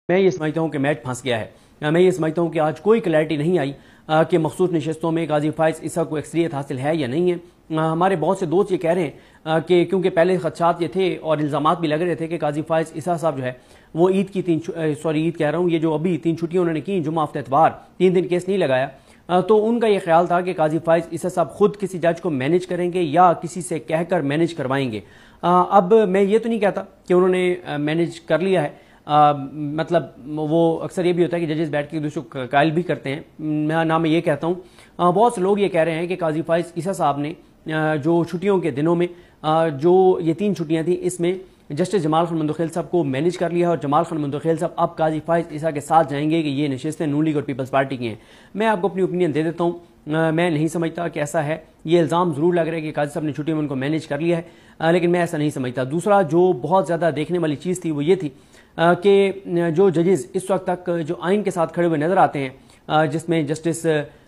मैं ये समझता हूँ कि मैच फंस गया है। मैं ये समझता हूँ कि आज कोई क्लैरिटी नहीं आई कि मखसूस नशस्तों में काजी फायज ईसा को अक्सरियत हासिल है या नहीं है। हमारे बहुत से दोस्त ये कह रहे हैं कि क्योंकि पहले खदशात ये थे और इल्ज़ामात भी लग रहे थे कि काजी फायज ईसा साहब जो है वो ईद की ईद कह रहा हूँ, ये जो अभी 3 छुट्टियाँ उन्होंने की, जुमा हफ्ते इतवार 3 दिन केस नहीं लगाया, तो उनका ये ख्याल था कि काजी फायज ईसा साहब खुद किसी जज को मैनेज करेंगे या किसी से कहकर मैनेज करवाएंगे। अब मैं ये तो नहीं कहता कि उन्होंने मैनेज कर लिया है। मतलब वो अक्सर ये भी होता है कि जजेस बैठ के दूसरों को कायल भी करते हैं, ना मैं ये कहता हूँ। बहुत से लोग ये कह रहे हैं कि काजी फायज ईसा साहब ने जो छुट्टियों के दिनों में जो ये 3 छुट्टियाँ थी, इसमें जस्टिस जमाल खान मंदोखेल साहब को मैनेज कर लिया है और जमाल खान मंदोखेल साहब अब काजी फायज ईसा के साथ जाएंगे कि ये नशिस्तें नून लीग और पीपल्स पार्टी की हैं। मैं आपको अपनी ओपिनियन दे देता हूँ, मैं नहीं समझता कि ऐसा है। ये इल्ज़ाम ज़रूर लग रहा है कि काजी साहब ने छुट्टियों में उनको मैनेज कर लिया है, लेकिन मैं ऐसा नहीं समझता। दूसरा जो बहुत ज़्यादा देखने वाली चीज़ थी वो ये थी कि जो जजेस इस वक्त तक जो आइन के साथ खड़े हुए नज़र आते हैं, जिसमें जस्टिस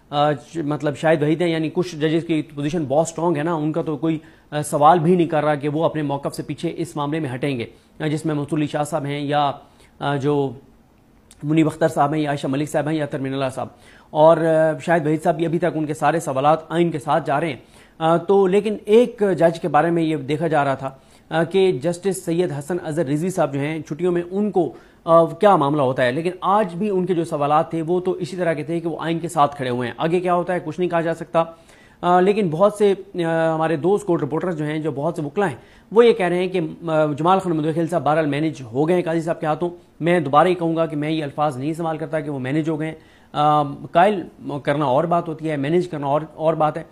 मतलब शाहिद वहीद हैं, यानी कुछ जजेस की पोजीशन बहुत स्ट्रॉन्ग है ना, उनका तो कोई सवाल भी नहीं कर रहा कि वो अपने मौक़िफ़ से पीछे इस मामले में हटेंगे, जिसमें मंसूर अली शाह साहब हैं या जो मुनीब अख्तर साहब हैं या आयशा मलिक साहब हैं या तरमीन साहब, और शाहिद वहीद साहब भी अभी तक उनके सारे सवालात आइन के साथ जा रहे हैं। तो लेकिन एक जज के बारे में ये देखा जा रहा था कि जस्टिस सैयद हसन अजहर रिजवी साहब जो हैं छुट्टियों में, उनको क्या मामला होता है। लेकिन आज भी उनके जो सवालात थे वो तो इसी तरह के थे कि वो आइन के साथ खड़े हुए हैं। आगे क्या होता है कुछ नहीं कहा जा सकता। लेकिन बहुत से हमारे दोस्त कोर्ट रिपोर्टर्स जो हैं, जो बहुत से वकला हैं, वो ये कह रहे हैं कि जमाल खान मंदोखेल साहब बहरहाल मैनेज हो गए काजी साहब के हाथों। मैं दोबारा ही कहूँगा कि मैं ये अल्फाज नहीं इस्तेमाल करता कि वो मैनेज हो गए। कायल करना और बात होती है, मैनेज करना और बात है।